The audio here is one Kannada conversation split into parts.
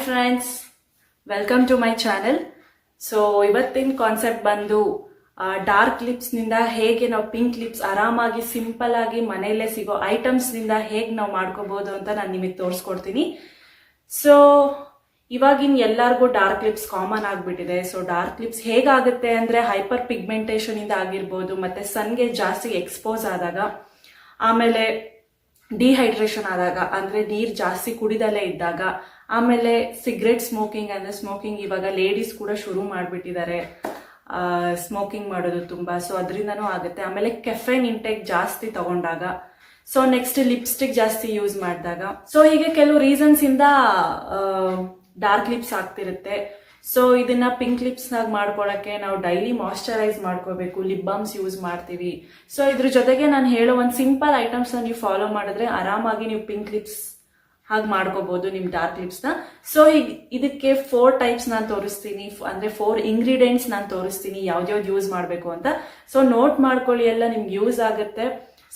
Friends, welcome to my channel. So ಇವತ್ತಿನ ಕಾನ್ಸೆಪ್ಟ್ ಬಂದು ಡಾರ್ಕ್ ಲಿಪ್ಸ್ನಿಂದ ಹೇಗೆ ನಾವು ಪಿಂಕ್ ಲಿಪ್ಸ್ ಆರಾಮಾಗಿ ಸಿಂಪಲ್ ಆಗಿ ಮನೆಯಲ್ಲೇ ಸಿಗೋ ಐಟಮ್ಸ್ನಿಂದ ಹೇಗೆ ನಾವು ಮಾಡ್ಕೋಬಹುದು ಅಂತ ನಾನು ನಿಮಗೆ ತೋರಿಸ್ಕೊಡ್ತೀನಿ. ಸೊ ಇವಾಗಿನ ಎಲ್ಲರಿಗೂ ಡಾರ್ಕ್ ಲಿಪ್ಸ್ ಕಾಮನ್ ಆಗಿಬಿಟ್ಟಿದೆ. ಸೊ ಡಾರ್ಕ್ ಲಿಪ್ಸ್ ಹೇಗಾಗುತ್ತೆ ಅಂದರೆ ಹೈಪರ್ ಪಿಗ್ಮೆಂಟೇಷನ್ ಇಂದ ಆಗಿರ್ಬೋದು, ಮತ್ತೆ ಸನ್ಗೆ ಜಾಸ್ತಿ ಎಕ್ಸ್ಪೋಸ್ ಆದಾಗ, ಆಮೇಲೆ ಡಿಹೈಡ್ರೇಷನ್ ಆದಾಗ ಅಂದರೆ ನೀರು ಜಾಸ್ತಿ ಕುಡಿದಲ್ಲೇ ಇದ್ದಾಗ, ಆಮೇಲೆ ಸಿಗರೆಟ್ ಸ್ಮೋಕಿಂಗ್ ಅಂದರೆ ಸ್ಮೋಕಿಂಗ್ ಇವಾಗ ಲೇಡೀಸ್ ಕೂಡ ಶುರು ಮಾಡಿಬಿಟ್ಟಿದ್ದಾರೆ ಸ್ಮೋಕಿಂಗ್ ಮಾಡೋದು ತುಂಬ. ಸೊ ಅದರಿಂದನೂ ಆಗುತ್ತೆ. ಆಮೇಲೆ ಕೆಫೆನ್ ಇಂಟೇಕ್ ಜಾಸ್ತಿ ತಗೊಂಡಾಗ, ಸೊ ನೆಕ್ಸ್ಟ್ ಲಿಪ್ಸ್ಟಿಕ್ ಜಾಸ್ತಿ ಯೂಸ್ ಮಾಡಿದಾಗ, ಸೊ ಹೀಗೆ ಕೆಲವು ರೀಸನ್ಸ್ ಇಂದ ಡಾರ್ಕ್ ಲಿಪ್ಸ್ ಆಗ್ತಿರುತ್ತೆ. ಸೊ ಇದನ್ನ ಪಿಂಕ್ ಲಿಪ್ಸ್ ನಾಗ ಮಾಡ್ಕೊಳಕ್ಕೆ ನಾವು ಡೈಲಿ ಮಾಯಶ್ಚರೈಸ್ ಮಾಡ್ಕೋಬೇಕು, ಲಿಪ್ ಬಾಮ್ಸ್ ಯೂಸ್ ಮಾಡ್ತೀವಿ. ಸೊ ಇದ್ರ ಜೊತೆಗೆ ನಾನು ಹೇಳೋ ಒಂದು ಸಿಂಪಲ್ ಐಟಮ್ಸ್ ನೀವು ಫಾಲೋ ಮಾಡಿದ್ರೆ ಆರಾಮಾಗಿ ನೀವು ಪಿಂಕ್ ಲಿಪ್ಸ್ ಹಾಗೆ ಮಾಡ್ಕೋಬಹುದು ನಿಮ್ ಡಾರ್ಕ್ ಲಿಪ್ಸ್ ನ. ಸೊ ಇದಕ್ಕೆ 4 ಟೈಪ್ಸ್ ನಾನು ತೋರಿಸ್ತೀನಿ, ಅಂದ್ರೆ 4 ಇಂಗ್ರೀಡಿಯೆಂಟ್ಸ್ ನಾನು ತೋರಿಸ್ತೀನಿ ಯಾವ್ದ್ಯಾವ್ದು ಯೂಸ್ ಮಾಡಬೇಕು ಅಂತ. ಸೊ ನೋಟ್ ಮಾಡ್ಕೊಳ್ಳಿ, ಎಲ್ಲ ನಿಮ್ಗೆ ಯೂಸ್ ಆಗುತ್ತೆ.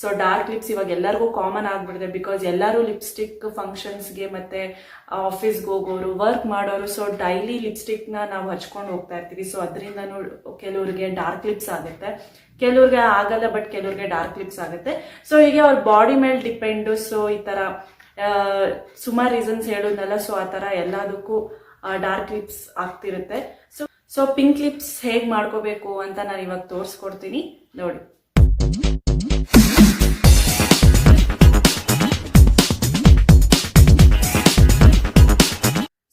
ಸೊ ಡಾರ್ಕ್ ಲಿಪ್ಸ್ ಇವಾಗ ಎಲ್ಲರಿಗೂ ಕಾಮನ್ ಆಗ್ಬಿಡಿದೆ, ಬಿಕಾಸ್ ಎಲ್ಲರೂ ಲಿಪ್ಸ್ಟಿಕ್ ಫಂಕ್ಷನ್ಸ್ಗೆ ಮತ್ತೆ ಆಫೀಸ್ಗೆ ಹೋಗೋರು, ವರ್ಕ್ ಮಾಡೋರು, ಸೊ ಡೈಲಿ ಲಿಪ್ಸ್ಟಿಕ್ನ ನಾವು ಹಚ್ಕೊಂಡು ಹೋಗ್ತಾ ಇರ್ತೀವಿ. ಸೊ ಅದರಿಂದನೂ ಕೆಲವ್ರಿಗೆ ಡಾರ್ಕ್ ಲಿಪ್ಸ್ ಆಗುತ್ತೆ, ಕೆಲವ್ರಿಗೆ ಆಗಲ್ಲ, ಬಟ್ ಕೆಲವ್ರಿಗೆ ಡಾರ್ಕ್ ಲಿಪ್ಸ್ ಆಗುತ್ತೆ. ಸೊ ಹೀಗೆ ಅವ್ರ ಬಾಡಿ ಮೇಲೆ ಡಿಪೆಂಡು. ಸೊ ಈ ಥರ ಸುಮಾರು ರೀಸನ್ಸ್ ಹೇಳೋದ್ನಲ್ಲ, ಸೊ ಆ ಥರ ಎಲ್ಲದಕ್ಕೂ ಡಾರ್ಕ್ ಲಿಪ್ಸ್ ಆಗ್ತಿರುತ್ತೆ. ಸೊ ಪಿಂಕ್ ಲಿಪ್ಸ್ ಹೇಗೆ ಮಾಡ್ಕೋಬೇಕು ಅಂತ ನಾನು ಇವಾಗ ತೋರಿಸ್ಕೊಡ್ತೀನಿ ನೋಡಿ.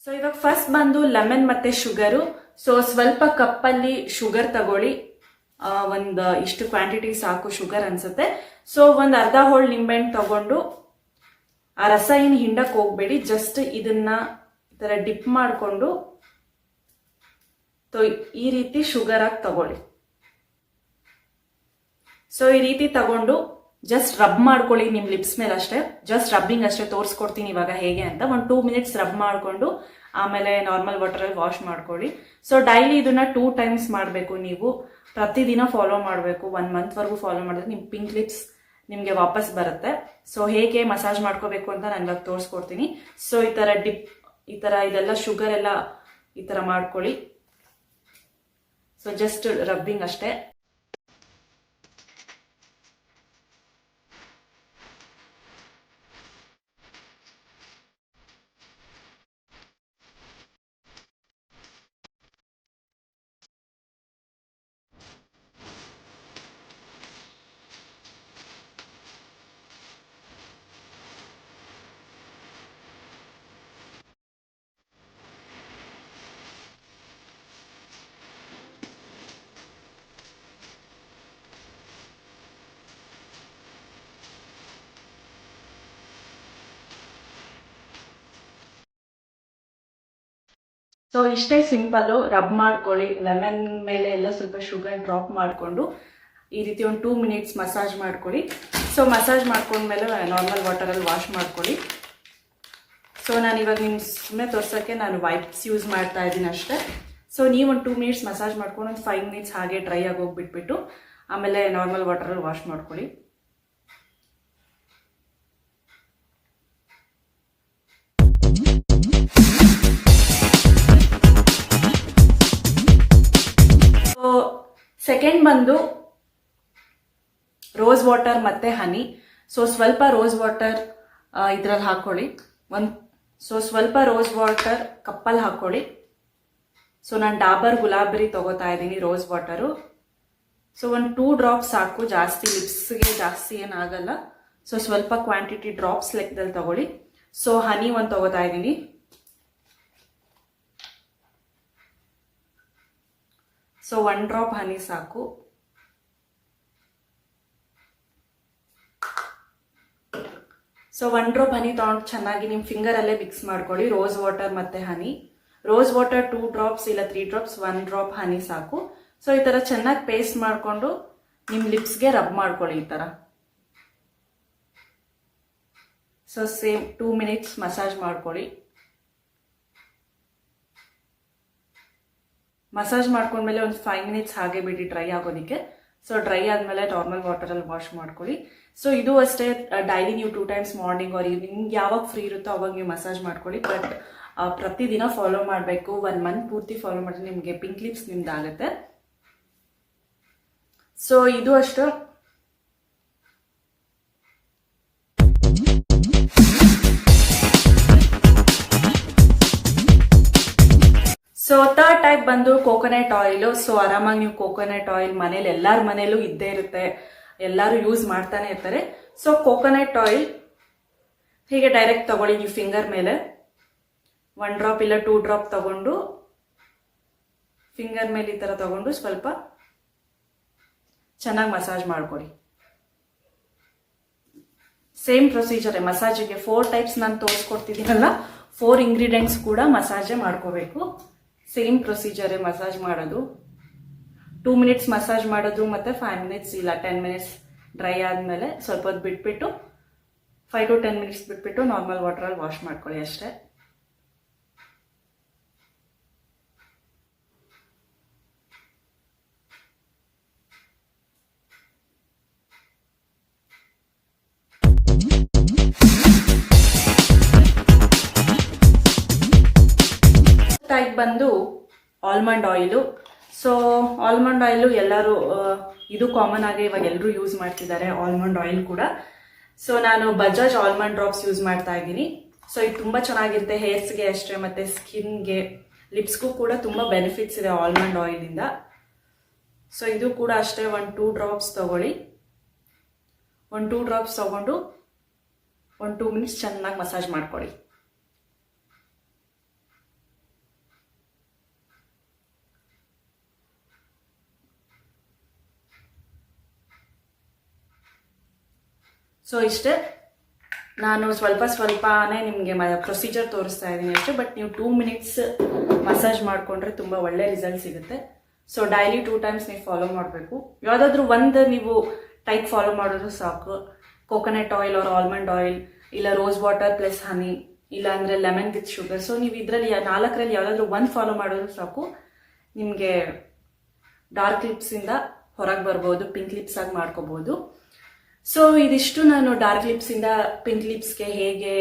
ಸೊ ಇವಾಗ ಫಸ್ಟ್ ಬಂದು ಲೆಮನ್ ಮತ್ತೆ ಶುಗರು. ಸೊ ಸ್ವಲ್ಪ ಕಪ್ಪಲ್ಲಿ ಶುಗರ್ ತಗೊಳ್ಳಿ, ಒಂದು ಇಷ್ಟು ಕ್ವಾಂಟಿಟಿ ಸಾಕು ಶುಗರ್ ಅನ್ಸುತ್ತೆ. ಸೊ ಒಂದು ಅರ್ಧ ಹೋಳು ನಿಂಬೆಹಣ್ಣು ತಗೊಂಡು, ಆ ರಸ ಏನು ಹಿಂಡಕ್ಕೆ ಹೋಗ್ಬೇಡಿ, ಜಸ್ಟ್ ಇದನ್ನ ಈ ತರ ಡಿಪ್ ಮಾಡಿಕೊಂಡು ಈ ರೀತಿ ಶುಗರ್ ಆಗಿ ತಗೊಳ್ಳಿ. ಸೊ ಈ ರೀತಿ ತಗೊಂಡು ಜಸ್ಟ್ ರಬ್ ಮಾಡ್ಕೊಳ್ಳಿ ನಿಮ್ ಲಿಪ್ಸ್ ಮೇಲೆ ಅಷ್ಟೇ, ಜಸ್ಟ್ ರಬ್ಬಿಂಗ್ ಅಷ್ಟೇ. ತೋರಿಸ್ಕೊಡ್ತೀನಿ ಇವಾಗ ಹೇಗೆ ಅಂತ. ಒಂದು 2 ಮಿನಿಟ್ಸ್ ರಬ್ ಮಾಡಿಕೊಂಡು ಆಮೇಲೆ ನಾರ್ಮಲ್ ವಾಟರಲ್ಲಿ ವಾಶ್ ಮಾಡ್ಕೊಳ್ಳಿ. ಸೊ ಡೈಲಿ ಇದನ್ನ 2 ಟೈಮ್ಸ್ ಮಾಡಬೇಕು. ನೀವು ಪ್ರತಿದಿನ ಫಾಲೋ ಮಾಡಬೇಕು, 1 ಮಂತ್ ವರೆಗೂ ಫಾಲೋ ಮಾಡಿದ್ರೆ ನಿಮ್ ಪಿಂಕ್ ಲಿಪ್ಸ್ ನಿಮ್ಗೆ ವಾಪಸ್ ಬರುತ್ತೆ. ಸೊ ಹೇಗೆ ಮಸಾಜ್ ಮಾಡ್ಕೋಬೇಕು ಅಂತ ನಾನು ಇವಾಗ ತೋರಿಸ್ಕೊಡ್ತೀನಿ. ಸೊ ಈ ತರ ಡಿಪ್, ಈ ತರ ಇದೆಲ್ಲ ಶುಗರ್ ಎಲ್ಲ ಈ ತರ ಮಾಡ್ಕೊಳ್ಳಿ. ಸೊ ಜಸ್ಟ್ ರಬ್ಬಿಂಗ್ ಅಷ್ಟೇ. ಸೊ ಇಷ್ಟೇ ಸಿಂಪಲ್ಲು. ರಬ್ ಮಾಡ್ಕೊಳ್ಳಿ, ಲೆಮನ್ ಮೇಲೆ ಎಲ್ಲ ಸ್ವಲ್ಪ ಶುಗರ್ ಡ್ರಾಪ್ ಮಾಡಿಕೊಂಡು ಈ ರೀತಿ ಒಂದು 2 ಮಿನಿಟ್ಸ್ ಮಸಾಜ್ ಮಾಡ್ಕೊಳ್ಳಿ. ಸೊ ಮಸಾಜ್ ಮಾಡ್ಕೊಂಡ್ಮೇಲೆ ನಾರ್ಮಲ್ ವಾಟರಲ್ಲಿ ವಾಶ್ ಮಾಡ್ಕೊಳ್ಳಿ. ಸೊ ನಾನು ಇವಾಗ ನಿಮ್ಮ ಸುಮ್ಮನೆ ತೋರ್ಸೋಕ್ಕೆ ನಾನು ವೈಪ್ಸ್ ಯೂಸ್ ಮಾಡ್ತಾ ಇದ್ದೀನಿ ಅಷ್ಟೇ. ಸೊ ನೀವು ಒಂದು 2 ಮಿನಿಟ್ಸ್ ಮಸಾಜ್ ಮಾಡ್ಕೊಂಡು ಒಂದು 5 ಮಿನಿಟ್ಸ್ ಹಾಗೆ ಡ್ರೈ ಆಗಿ ಹೋಗ್ಬಿಟ್ಬಿಟ್ಟು ಆಮೇಲೆ ನಾರ್ಮಲ್ ವಾಟರಲ್ಲಿ ವಾಶ್ ಮಾಡ್ಕೊಳ್ಳಿ. ಸೆಕೆಂಡ್ ಬಂದು ರೋಸ್ ವಾಟರ್ ಮತ್ತೆ ಹನಿ. ಸೊ ಸ್ವಲ್ಪ ರೋಸ್ ವಾಟರ್ ಇದ್ರಲ್ಲಿ ಹಾಕೊಳ್ಳಿ. ಸ್ವಲ್ಪ ರೋಸ್ ವಾಟರ್ ಕಪ್ಪಲ್ಲಿ ಹಾಕೊಳ್ಳಿ. ಸೊ ನಾನು ಡಾಬರ್ ಗುಲಾಬರಿ ತಗೋತಾ ಇದ್ದೀನಿ ರೋಸ್ ವಾಟರು. ಸೊ ಒಂದು 2 ಡ್ರಾಪ್ಸ್ ಸಾಕು, ಜಾಸ್ತಿ ಲಿಪ್ಸ್ಗೆ ಜಾಸ್ತಿ ಏನಾಗಲ್ಲ. ಸೊ ಸ್ವಲ್ಪ ಕ್ವಾಂಟಿಟಿ ಡ್ರಾಪ್ಸ್ ಲೆಕ್ಕದಲ್ಲಿ ತಗೊಳ್ಳಿ. ಸೊ ಹನಿ ಒಂದು ತಗೋತಾ ಇದ್ದೀನಿ. ಸೊ 1 ಡ್ರಾಪ್ ಹನಿ ಸಾಕು. ಸೊ 1 ಡ್ರಾಪ್ ಹನಿ ತಗೊಂಡು ಚೆನ್ನಾಗಿ ನಿಮ್ಮ ಫಿಂಗರಲ್ಲೇ ಮಿಕ್ಸ್ ಮಾಡ್ಕೊಳ್ಳಿ. ರೋಸ್ ವಾಟರ್ ಮತ್ತೆ ಹನಿ. ರೋಸ್ ವಾಟರ್ 2 ಡ್ರಾಪ್ಸ್ ಇಲ್ಲ 3 ಡ್ರಾಪ್ಸ್, 1 ಡ್ರಾಪ್ ಹನಿ ಸಾಕು. ಸೊ ಈ ಥರ ಚೆನ್ನಾಗಿ ಪೇಸ್ಟ್ ಮಾಡಿಕೊಂಡು ನಿಮ್ಮ ಲಿಪ್ಸ್ಗೆ ರಬ್ ಮಾಡ್ಕೊಳ್ಳಿ ಈ ಥರ. ಸೊ ಸೇಮ್ 2 ಮಿನಿಟ್ಸ್ ಮಸಾಜ್ ಮಾಡ್ಕೊಳ್ಳಿ. ಮಸಾಜ್ ಮಾಡ್ಕೊಂಡ್ಮೇಲೆ ಒಂದು 5 ಮಿನಿಟ್ಸ್ ಹಾಗೆ ಬಿಡಿ ಡ್ರೈ ಆಗೋದಕ್ಕೆ. ಸೊ ಡ್ರೈ ಆದಮೇಲೆ ನಾರ್ಮಲ್ ವಾಟರಲ್ಲಿ ವಾಶ್ ಮಾಡ್ಕೊಳ್ಳಿ. ಸೊ ಇದು ಅಷ್ಟೇ, ಡೈಲಿ ನೀವು 2 ಟೈಮ್ಸ್ ಮಾರ್ನಿಂಗ್ ಆರ್ ಈವ್ನಿಂಗ್ ಯಾವಾಗ ಫ್ರೀ ಇರುತ್ತೋ ಅವಾಗ ನೀವು ಮಸಾಜ್ ಮಾಡ್ಕೊಳ್ಳಿ. ಬಟ್ ಪ್ರತಿದಿನ ಫಾಲೋ ಮಾಡಬೇಕು. 1 ಮಂತ್ ಪೂರ್ತಿ ಫಾಲೋ ಮಾಡಿದ್ರೆ ನಿಮಗೆ ಪಿಂಕ್ ಲಿಪ್ಸ್ ನಿಮ್ದಾಗುತ್ತೆ. ಸೊ ಇದು ಅಷ್ಟು. ಸೊ ಥರ್ಡ್ ಟೈಪ್ ಬಂದು ಕೋಕೋನಟ್ ಆಯಿಲ್. ಸೊ ಆರಾಮಾಗಿ ನೀವು ಕೋಕೋನಟ್ ಆಯಿಲ್ ಮನೇಲಿ ಎಲ್ಲರ ಮನೇಲೂ ಇದ್ದೇ ಇರುತ್ತೆ, ಎಲ್ಲರೂ ಯೂಸ್ ಮಾಡ್ತಾನೆ ಇರ್ತಾರೆ. ಸೊ ಕೋಕೋನಟ್ ಆಯಿಲ್ ಹೀಗೆ ಡೈರೆಕ್ಟ್ ತಗೊಳ್ಳಿ ನೀವು ಫಿಂಗರ್ ಮೇಲೆ 1 ಡ್ರಾಪ್ ಇಲ್ಲ 2 ಡ್ರಾಪ್ ತಗೊಂಡು ಫಿಂಗರ್ ಮೇಲೆ ಈ ತರ ತಗೊಂಡು ಸ್ವಲ್ಪ ಚೆನ್ನಾಗಿ ಮಸಾಜ್ ಮಾಡ್ಕೊಡಿ. ಸೇಮ್ ಪ್ರೊಸೀಜರ್ ಮಸಾಜಿಗೆ 4 ಟೈಪ್ಸ್ ನಾನು ತೋರಿಸ್ಕೊಡ್ತಿದ್ದೀನಲ್ಲ, 4 ಇಂಗ್ರೀಡಿಯೆಂಟ್ಸ್ ಕೂಡ ಮಸಾಜೇ ಮಾಡ್ಕೋಬೇಕು. ಸೇಮ್ ಪ್ರೊಸೀಜರೇ ಮಸಾಜ್ ಮಾಡೋದು. 2 ಮಿನಿಟ್ಸ್ ಮಸಾಜ್ ಮಾಡೋದು ಮತ್ತೆ 5 ಮಿನಿಟ್ಸ್ ಇಲ್ಲ 10 ಮಿನಿಟ್ಸ್ ಡ್ರೈ ಆದಮೇಲೆ ಸ್ವಲ್ಪ ಹೊತ್ತು ಬಿಟ್ಬಿಟ್ಟು 5 to 10 ಮಿನಿಟ್ಸ್ ಬಿಟ್ಬಿಟ್ಟು ನಾರ್ಮಲ್ ವಾಟರಲ್ಲಿ ವಾಶ್ ಮಾಡ್ಕೊಳ್ಳಿ ಅಷ್ಟೇ. ಟೈಪ್ ಬಂದು almond oil. So almond oil ಎಲ್ಲರೂ ಇದು ಕಾಮನ್ ಆಗಿ ಇವಾಗ ಎಲ್ಲರೂ ಯೂಸ್ ಮಾಡ್ತಿದ್ದಾರೆ ಆಲ್ಮಂಡ್ ಆಯಿಲ್ ಕೂಡ. ಸೊ ನಾನು ಬಜಾಜ್ ಆಲ್ಮಂಡ್ ಡ್ರಾಪ್ಸ್ ಯೂಸ್ ಮಾಡ್ತಾ ಇದ್ದೀನಿ. ಸೊ ಇದು ತುಂಬ ಚೆನ್ನಾಗಿರುತ್ತೆ, ಹೇರ್ಸ್ಗೆ ಅಷ್ಟೇ ಮತ್ತು ಸ್ಕಿನ್ಗೆ ಲಿಪ್ಸ್ಗೂ ಕೂಡ ತುಂಬ ಬೆನಿಫಿಟ್ಸ್ ಇದೆ ಆಲ್ಮಂಡ್ ಆಯಿಲಿಂದ. ಸೊ ಇದು ಕೂಡ ಅಷ್ಟೇ 1-2 ಡ್ರಾಪ್ಸ್ ತಗೊಳ್ಳಿ. 1-2 ಡ್ರಾಪ್ಸ್ ತಗೊಂಡು 1-2 ಮಿನಿಟ್ಸ್ ಚೆನ್ನಾಗಿ ಮಸಾಜ್ ಮಾಡ್ಕೊಳ್ಳಿ. ಸೊ ಇಷ್ಟೇ, ನಾನು ಸ್ವಲ್ಪನೇ ನಿಮಗೆ ಪ್ರೊಸೀಜರ್ ತೋರಿಸ್ತಾ ಇದ್ದೀನಿ ಅಷ್ಟೇ. ಬಟ್ ನೀವು 2 ಮಿನಿಟ್ಸ್ ಮಸಾಜ್ ಮಾಡಿಕೊಂಡ್ರೆ ತುಂಬ ಒಳ್ಳೆ ರಿಸಲ್ಟ್ ಸಿಗುತ್ತೆ. ಸೊ ಡೈಲಿ 2 ಟೈಮ್ಸ್ ನೀವು ಫಾಲೋ ಮಾಡಬೇಕು. ಯಾವುದಾದ್ರೂ ಒಂದು ನೀವು ಟೈಪ್ ಫಾಲೋ ಮಾಡಿದ್ರು ಸಾಕು. Coconut oil or almond oil, ಇಲ್ಲ ರೋಸ್ ವಾಟರ್ ಪ್ಲಸ್ ಹನಿ, ಇಲ್ಲ ಅಂದರೆ ಲೆಮನ್ ವಿತ್ ಶುಗರ್. ಸೊ ನೀವು ಇದರಲ್ಲಿ 4ರಲ್ಲಿ ಯಾವುದಾದ್ರೂ ಒಂದು ಫಾಲೋ ಮಾಡಿದ್ರು ಸಾಕು, ನಿಮಗೆ ಡಾರ್ಕ್ ಲಿಪ್ಸಿಂದ ಹೊರಗೆ ಬರ್ಬೋದು, ಪಿಂಕ್ ಲಿಪ್ಸ್ ಆಗಿ ಮಾಡ್ಕೋಬೋದು. ಸೊ ಇದಿಷ್ಟು ನಾನು ಡಾರ್ಕ್ ಲಿಪ್ಸಿಂದ ಪಿಂಕ್ ಲಿಪ್ಸ್ಗೆ ಹೇಗೆ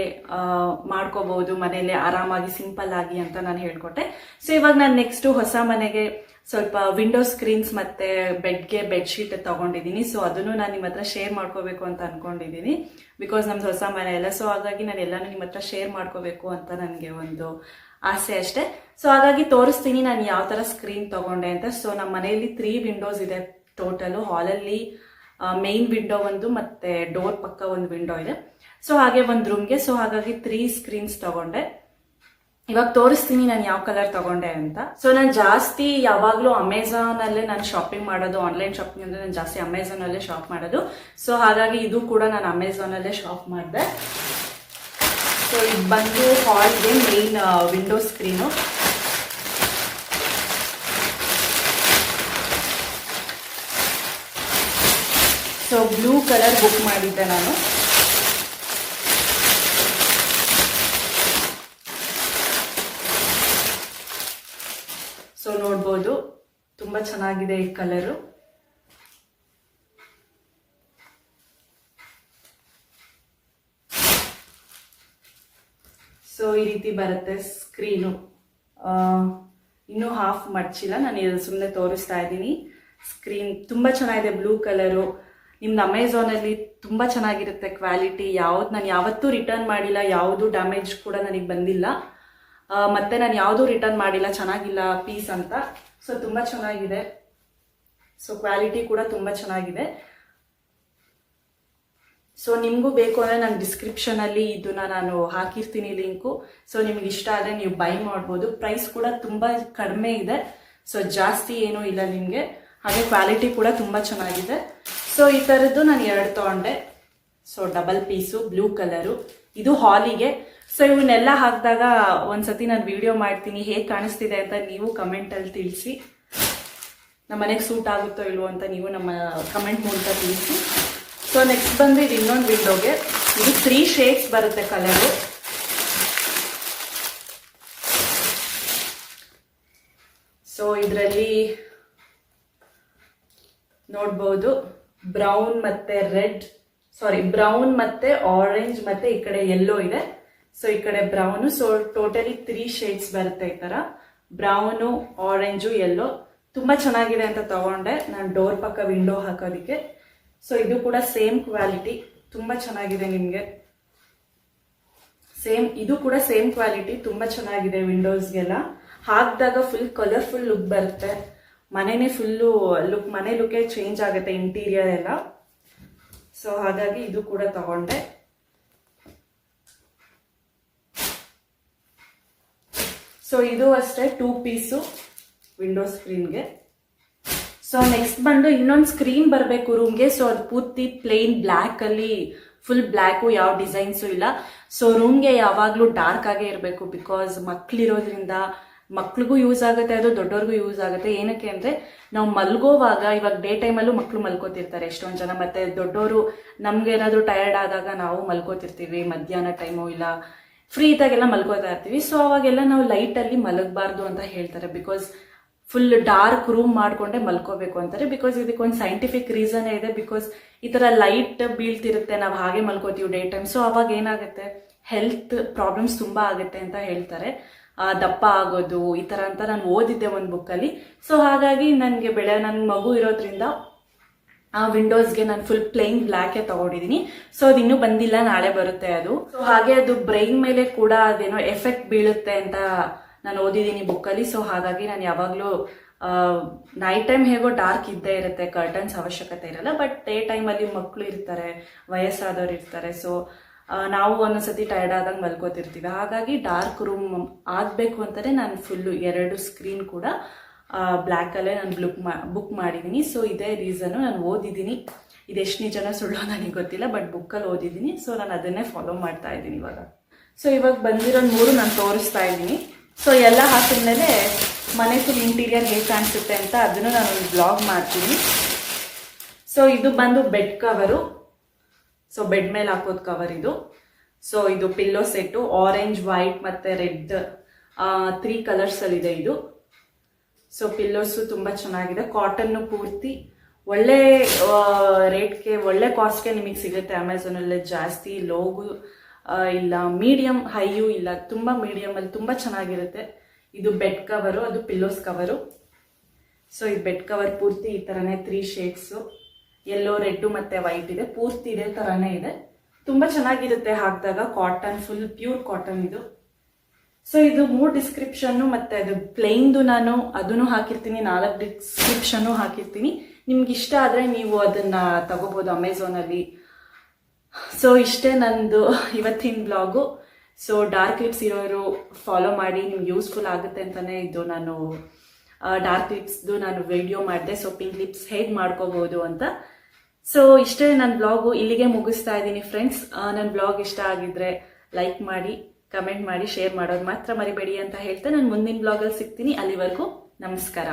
ಮಾಡ್ಕೋಬಹುದು ಮನೇಲಿ ಆರಾಮಾಗಿ ಸಿಂಪಲ್ ಆಗಿ ಅಂತ ನಾನು ಹೇಳ್ಕೊಟ್ಟೆ. ಸೊ ಇವಾಗ ನಾನು ನೆಕ್ಸ್ಟ್ ಹೊಸ ಮನೆಗೆ ಸ್ವಲ್ಪ ವಿಂಡೋ ಸ್ಕ್ರೀನ್ಸ್ ಮತ್ತೆ ಬೆಡ್ಗೆ ಬೆಡ್ಶೀಟ್ ತಗೊಂಡಿದ್ದೀನಿ. ಸೊ ಅದನ್ನು ನಾನು ನಿಮ್ಮ ಹತ್ರ ಶೇರ್ ಮಾಡ್ಕೋಬೇಕು ಅಂತ ಅನ್ಕೊಂಡಿದ್ದೀನಿ, ಬಿಕಾಸ್ ನಮ್ದು ಹೊಸ ಮನೆ ಎಲ್ಲ. ಸೊ ಹಾಗಾಗಿ ನಾನು ಎಲ್ಲಾನು ನಿಮ್ಮ ಹತ್ರ ಶೇರ್ ಮಾಡ್ಕೋಬೇಕು ಅಂತ ನನಗೆ ಒಂದು ಆಸೆ ಅಷ್ಟೇ. ಸೊ ಹಾಗಾಗಿ ತೋರಿಸ್ತೀನಿ ನಾನು ಯಾವ ತರ ಸ್ಕ್ರೀನ್ ತಗೊಂಡೆ ಅಂತ. ಸೊ ನಮ್ಮ ಮನೆಯಲ್ಲಿ 3 ವಿಂಡೋಸ್ ಇದೆ ಟೋಟಲು. ಹಾಲಲ್ಲಿ ಮೇನ್ ವಿಂಡೋ ಒಂದು ಮತ್ತೆ ಡೋರ್ ಪಕ್ಕ ಒಂದು ವಿಂಡೋ ಇದೆ. ಸೊ ಹಾಗೆ ಒಂದು ರೂಮ್ಗೆ. ಸೊ ಹಾಗಾಗಿ 3 ಸ್ಕ್ರೀನ್ಸ್ ತಗೊಂಡೆ. ಇವಾಗ ತೋರಿಸ್ತೀನಿ ನಾನು ಯಾವ ಕಲರ್ ತಗೊಂಡೆ ಅಂತ. ಸೊ ನಾನು ಜಾಸ್ತಿ ಯಾವಾಗಲೂ ಅಮೆಝಾನ್ ಅಲ್ಲೇ ನಾನು ಶಾಪಿಂಗ್ ಮಾಡೋದು, ಆನ್ಲೈನ್ ಶಾಪಿಂಗ್ ಅಂದ್ರೆ ನಾನು ಜಾಸ್ತಿ ಅಮೆಝಾನ್ ಅಲ್ಲೇ ಶಾಪ್ ಮಾಡೋದು. ಸೊ ಹಾಗಾಗಿ ಇದು ಕೂಡ ನಾನು ಅಮೆಝಾನ್ ಅಲ್ಲೇ ಶಾಪ್ ಮಾಡಿದೆ. ಸೊ ಇದು ಬಂದು ಹಾಲ್ಗೆ main window screen. So blue colour book ಮಾಡಿದ್ದೆ ನಾನು. ಸೊ ನೋಡ್ಬೋದು ತುಂಬಾ ಚೆನ್ನಾಗಿದೆ ಈ ಕಲರು. ಸೊ ಈ ರೀತಿ ಬರುತ್ತೆ ಸ್ಕ್ರೀನು. ಇನ್ನೂ ಹಾಫ್ ಮಡ್ಚಿಲ್ಲ, ನಾನು ಸುಮ್ಮನೆ ತೋರಿಸ್ತಾ ಇದ್ದೀನಿ. ಸ್ಕ್ರೀನ್ ತುಂಬಾ ಚೆನ್ನಾಗಿದೆ, ಬ್ಲೂ ಕಲರು. ನಿಮ್ದು ಅಮೆಝಾನಲ್ಲಿ ತುಂಬ ಚೆನ್ನಾಗಿರುತ್ತೆ ಕ್ವಾಲಿಟಿ. ನಾನು ಯಾವತ್ತೂ ರಿಟರ್ನ್ ಮಾಡಿಲ್ಲ, ಯಾವುದು ಡ್ಯಾಮೇಜ್ ಕೂಡ ನನಗೆ ಬಂದಿಲ್ಲ. ಮತ್ತೆ ನಾನು ಯಾವುದೂ ರಿಟರ್ನ್ ಮಾಡಿಲ್ಲ ಚೆನ್ನಾಗಿಲ್ಲ ಪೀಸ್ ಅಂತ. ಸೊ ತುಂಬ ಚೆನ್ನಾಗಿದೆ. ಸೊ ಕ್ವಾಲಿಟಿ ಕೂಡ ತುಂಬ ಚೆನ್ನಾಗಿದೆ. ಸೊ ನಿಮಗೂ ಬೇಕು ಅಂದರೆ ನಾನು ಡಿಸ್ಕ್ರಿಪ್ಷನಲ್ಲಿ ಇದನ್ನ ನಾನು ಹಾಕಿರ್ತೀನಿ ಲಿಂಕು. ಸೊ ನಿಮ್ಗೆ ಇಷ್ಟ ಆದರೆ ನೀವು ಬೈ ಮಾಡ್ಬೋದು. ಪ್ರೈಸ್ ಕೂಡ ತುಂಬ ಕಡಿಮೆ ಇದೆ. ಸೊ ಜಾಸ್ತಿ ಏನೂ ಇಲ್ಲ ನಿಮಗೆ. ಹಾಗೆ ಕ್ವಾಲಿಟಿ ಕೂಡ ತುಂಬ ಚೆನ್ನಾಗಿದೆ. ಸೊ ಈ ಥರದ್ದು ನಾನು 2 ತಗೊಂಡೆ. So double piece blue colour. ಇದು ಹಾಲಿಗೆ. ಸೊ ಇವನ್ನೆಲ್ಲ ಹಾಕಿದಾಗ ಒಂದ್ಸತಿ ನಾನು ವಿಡಿಯೋ ಮಾಡ್ತೀನಿ ಹೇಗೆ ಕಾಣಿಸ್ತಿದೆ ಅಂತ ನೀವು ಕಮೆಂಟಲ್ಲಿ ತಿಳಿಸಿ. ನಮ್ಮ ಮನೆಗೆ ಸೂಟ್ ಆಗುತ್ತೋ ಇಲ್ವೋ ಅಂತ ನೀವು ನಮ್ಮ ಕಮೆಂಟ್ ಮೂಲಕ ತಿಳಿಸಿ. ಸೊ ನೆಕ್ಸ್ಟ್ ಬಂದು ಇದು ಇನ್ನೊಂದು ವಿಂಡೋಗೆ. ಇದು 3 ಶೇಡ್ಸ್ ಬರುತ್ತೆ ಕಲರು. ಸೊ ಇದರಲ್ಲಿ ನೋಡ್ಬೋದು ಬ್ರೌನ್ ಮತ್ತೆ ರೆಡ್, ಬ್ರೌನ್ ಮತ್ತೆ ಆರೆಂಜ್ ಮತ್ತೆ ಈ ಕಡೆ ಯೆಲ್ಲೋ ಇದೆ. ಸೊ ಈ ಕಡೆ ಬ್ರೌನು. ಸೊ ಟೋಟಲಿ 3 ಶೇಡ್ಸ್ ಬರುತ್ತೆ ಈ ತರ, ಬ್ರೌನು, ಆರೆಂಜು, ಯೆಲ್ಲೋ. ತುಂಬಾ ಚೆನ್ನಾಗಿದೆ ಅಂತ ತಗೊಂಡೆ ನಾನು ಡೋರ್ ಪಕ್ಕ ವಿಂಡೋ ಹಾಕೋದಿಕ್ಕೆ. ಸೊ ಇದು ಕೂಡ ಸೇಮ್ ಕ್ವಾಲಿಟಿ, ತುಂಬಾ ಚೆನ್ನಾಗಿದೆ. ನಿಮ್ಗೆ ಇದು ಕೂಡ ಸೇಮ್ ಕ್ವಾಲಿಟಿ, ತುಂಬಾ ಚೆನ್ನಾಗಿದೆ. ವಿಂಡೋಸ್ಗೆಲ್ಲ ಹಾಕಿದಾಗ ಫುಲ್ ಕಲರ್ಫುಲ್ ಲುಕ್ ಬರುತ್ತೆ. ಮನೆ ಲುಕ್ಕೇ ಚೇಂಜ್ ಆಗುತ್ತೆ, ಇಂಟೀರಿಯರ್ ಎಲ್ಲ. ಸೊ ಹಾಗಾಗಿ ಇದು ಕೂಡ ತಗೊಂಡೆ. ಸೊ ಇದು ಅಷ್ಟೇ 2 ಪೀಸು ವಿಂಡೋ ಸ್ಕ್ರೀನ್ಗೆ. ಸೊ ನೆಕ್ಸ್ಟ್ ಬಂದು ಇನ್ನೊಂದು ಸ್ಕ್ರೀನ್ ಬರಬೇಕು ರೂಮ್ಗೆ. ಸೊ ಅದು ಪೂರ್ತಿ ಪ್ಲೇನ್ ಬ್ಲ್ಯಾಕ್ ಅಲ್ಲಿ, ಫುಲ್ ಬ್ಲ್ಯಾಕು, ಯಾವ ಡಿಸೈನ್ಸು ಇಲ್ಲ. ಸೊ ರೂಮ್ಗೆ ಯಾವಾಗಲೂ ಡಾರ್ಕ್ ಆಗೇ ಇರಬೇಕು, ಬಿಕಾಸ್ ಮಕ್ಳಿರೋದ್ರಿಂದ ಮಕ್ಳಿಗೂ ಯೂಸ್ ಆಗುತ್ತೆ, ಅದು ದೊಡ್ಡವ್ರಿಗೂ ಯೂಸ್ ಆಗುತ್ತೆ. ಏನಕ್ಕೆ ಅಂದರೆ ನಾವು ಮಲ್ಗೋವಾಗ, ಇವಾಗ ಡೇ ಟೈಮಲ್ಲೂ ಮಕ್ಕಳು ಮಲ್ಕೋತಿರ್ತಾರೆ ಎಷ್ಟೊಂದು ಜನ, ಮತ್ತೆ ದೊಡ್ಡವರು ನಮ್ಗೇನಾದರೂ ಟಯರ್ಡ್ ಆದಾಗ ನಾವು ಮಲ್ಕೋತಿರ್ತೀವಿ, ಮಧ್ಯಾಹ್ನ ಟೈಮು ಇಲ್ಲ ಫ್ರೀ ಇದ್ದಾಗೆಲ್ಲ ಮಲ್ಕೋತಾ ಇರ್ತೀವಿ. ಸೊ ಅವಾಗೆಲ್ಲ ನಾವು ಲೈಟಲ್ಲಿ ಮಲಗಬಾರ್ದು ಅಂತ ಹೇಳ್ತಾರೆ, ಬಿಕಾಸ್ ಫುಲ್ ಡಾರ್ಕ್ ರೂಮ್ ಮಾಡ್ಕೊಂಡೆ ಮಲ್ಕೋಬೇಕು ಅಂತಾರೆ. ಬಿಕಾಸ್ ಇದಕ್ಕೊಂದು ಸೈಂಟಿಫಿಕ್ ರೀಸನ್ ಇದೆ. ಬಿಕಾಸ್ ಈ ಥರ ಲೈಟ್ ಬೀಳ್ತಿರುತ್ತೆ, ನಾವು ಹಾಗೆ ಮಲ್ಕೋತೀವಿ ಡೇ ಟೈಮ್. ಸೊ ಅವಾಗ ಏನಾಗುತ್ತೆ, ಹೆಲ್ತ್ ಪ್ರಾಬ್ಲಮ್ಸ್ ತುಂಬ ಆಗುತ್ತೆ ಅಂತ ಹೇಳ್ತಾರೆ. ದಪ್ಪ ಆಗೋದು ಈ ಥರ ಅಂತ ನಾನು ಓದಿದ್ದೆ ಒಂದು ಬುಕ್ಕಲ್ಲಿ. ಸೊ ಹಾಗಾಗಿ ನನಗೆ ನನ್ನ ಮಗು ಇರೋದ್ರಿಂದ ಆ ವಿಂಡೋಸ್ಗೆ ನಾನು ಫುಲ್ ಪ್ಲೇನ್ ಬ್ಲ್ಯಾಕೇ ತಗೊಂಡಿದ್ದೀನಿ. ಸೊ ಅದು ಇನ್ನೂ ಬಂದಿಲ್ಲ, ನಾಳೆ ಬರುತ್ತೆ ಅದು. ಸೊ ಹಾಗೆ ಅದು ಬ್ರೈನ್ ಮೇಲೆ ಕೂಡ ಅದೇನೋ ಎಫೆಕ್ಟ್ ಬೀಳುತ್ತೆ ಅಂತ ನಾನು ಓದಿದ್ದೀನಿ ಬುಕ್ಕಲ್ಲಿ. ಸೊ ಹಾಗಾಗಿ ನಾನು ಯಾವಾಗಲೂ ನೈಟ್ ಟೈಮ್ ಹೇಗೋ ಡಾರ್ಕ್ ಇದ್ದೇ ಇರುತ್ತೆ, ಕರ್ಟನ್ಸ್ ಅವಶ್ಯಕತೆ ಇರಲ್ಲ. ಬಟ್ ಡೇ ಟೈಮಲ್ಲಿ ಮಕ್ಕಳು ಇರ್ತಾರೆ, ವಯಸ್ಸಾದವ್ರು ಇರ್ತಾರೆ. ಸೊ ನಾವು ಒಂದೊಂದ್ಸತಿ ಟೈರ್ಡ್ ಆದಾಗ ಮಲ್ಕೋತಿರ್ತೀವಿ. ಹಾಗಾಗಿ ಡಾರ್ಕ್ ರೂಮ್ ಆಗಬೇಕು ಅಂತಾನೆ ನಾನು ಫುಲ್ಲು 2 ಸ್ಕ್ರೀನ್ ಕೂಡ ಬ್ಲ್ಯಾಕಲ್ಲೇ ನಾನು ಬುಕ್ ಮಾಡಿದ್ದೀನಿ. ಸೊ ಇದೇ ರೀಸನ್ನು, ನಾನು ಓದಿದ್ದೀನಿ. ಇದೆಷ್ಟು ನಿಜನ ಸುಳ್ಳು ನನಗೆ ಗೊತ್ತಿಲ್ಲ, ಬಟ್ ಬುಕ್ಕಲ್ಲಿ ಓದಿದ್ದೀನಿ. ಸೊ ನಾನು ಅದನ್ನೇ ಫಾಲೋ ಮಾಡ್ತಾ ಇದ್ದೀನಿ ಇವಾಗ. ಸೊ ಇವಾಗ ಬಂದಿರೋ 3 ನಾನು ತೋರಿಸ್ತಾ ಇದ್ದೀನಿ. ಸೊ ಎಲ್ಲ ಹಾಕಿದ್ಮೇಲೆ ಮನೆ ಫುಲ್ ಇಂಟೀರಿಯರ್ ಹೇಗೆ ಕಾಣಿಸುತ್ತೆ ಅಂತ ಅದನ್ನು ನಾನು ಒಂದು ಬ್ಲಾಗ್ ಮಾಡ್ತೀನಿ. ಸೊ ಇದು ಬಂದು ಬೆಡ್ ಕವರು. ಸೊ ಬೆಡ್ ಮೇಲೆ ಹಾಕೋದು ಕವರ್ ಇದು. ಸೊ ಇದು ಪಿಲ್ಲೋ ಸೆಟ್ಟು, ಆರೆಂಜ್, ವೈಟ್ ಮತ್ತೆ ರೆಡ್ 3 ಕಲರ್ಸಲ್ಲಿದೆ ಇದು. ಸೊ ಪಿಲ್ಲೋಸು ತುಂಬ ಚೆನ್ನಾಗಿದೆ, ಕಾಟನ್ನು ಪೂರ್ತಿ ಒಳ್ಳೆ ರೇಟ್ಗೆ, ಒಳ್ಳೆ ಕಾಸ್ಟ್ಗೆ ನಿಮಗೆ ಸಿಗುತ್ತೆ. ಅಮೆಝಾನಲ್ಲಿ ಜಾಸ್ತಿ ಲೋಗು ಇಲ್ಲ, ಮೀಡಿಯಂ ಹೈಯೂ ಇಲ್ಲ, ತುಂಬ ಮೀಡಿಯಮಲ್ಲಿ ತುಂಬ ಚೆನ್ನಾಗಿರುತ್ತೆ. ಇದು ಬೆಡ್ ಕವರು, ಅದು ಪಿಲ್ಲೋಸ್ ಕವರು. ಸೊ ಇದು ಬೆಡ್ ಕವರ್ ಪೂರ್ತಿ ಈ ಥರನೇ 3 ಶೇಡ್ಸು, ಯೆಲ್ಲೋ, ರೆಡ್ ಮತ್ತೆ ವೈಟ್ ಇದೆ, ಪೂರ್ತಿ ಇದೇ ಥರನೇ ಇದೆ. ತುಂಬ ಚೆನ್ನಾಗಿರುತ್ತೆ ಹಾಕಿದಾಗ. ಕಾಟನ್, ಫುಲ್ ಪ್ಯೂರ್ ಕಾಟನ್ ಇದು. ಸೊ ಇದು 3 ಡಿಸ್ಕ್ರಿಪ್ಷನ್ನು ಮತ್ತೆ ಅದು ಪ್ಲೇನ್ದು ನಾನು ಅದನ್ನು ಹಾಕಿರ್ತೀನಿ, 4 ಡಿಸ್ಕ್ರಿಪ್ಷನ್ನು ಹಾಕಿರ್ತೀನಿ. ನಿಮ್ಗೆ ಇಷ್ಟ ಆದರೆ ನೀವು ಅದನ್ನ ತಗೋಬೋದು ಅಮೆಝಾನಲ್ಲಿ. ಸೊ ಇಷ್ಟೇ ನಂದು ಇವತ್ತಿನ ಬ್ಲಾಗು. ಸೊ ಡಾರ್ಕ್ ಲಿಪ್ಸ್ ಇರೋರು ಫಾಲೋ ಮಾಡಿ, ನಿಮ್ಗೆ ಯೂಸ್ಫುಲ್ ಆಗುತ್ತೆ ಅಂತಲೇ ಇದು ನಾನು ಡಾರ್ಕ್ ಲಿಪ್ಸ್ದು ನಾನು ವಿಡಿಯೋ ಮಾಡಿದೆ. ಸೊ ಪಿಂಕ್ ಲಿಪ್ಸ್ ಹೇಗೆ ಮಾಡ್ಕೋಬಹುದು ಅಂತ. ಸೊ ಇಷ್ಟೇ ನನ್ನ ಬ್ಲಾಗು, ಇಲ್ಲಿಗೆ ಮುಗಿಸ್ತಾ ಇದ್ದೀನಿ ಫ್ರೆಂಡ್ಸ್. ನನ್ನ ಬ್ಲಾಗ್ ಇಷ್ಟ ಆಗಿದ್ರೆ ಲೈಕ್ ಮಾಡಿ, ಕಮೆಂಟ್ ಮಾಡಿ, ಶೇರ್ ಮಾಡೋದು ಮಾತ್ರ ಮರಿಬೇಡಿ ಅಂತ ಹೇಳ್ತಾ ನಾನು ಮುಂದಿನ ಬ್ಲಾಗಲ್ಲಿ ಸಿಗ್ತೀನಿ. ಅಲ್ಲಿವರೆಗೂ ನಮಸ್ಕಾರ.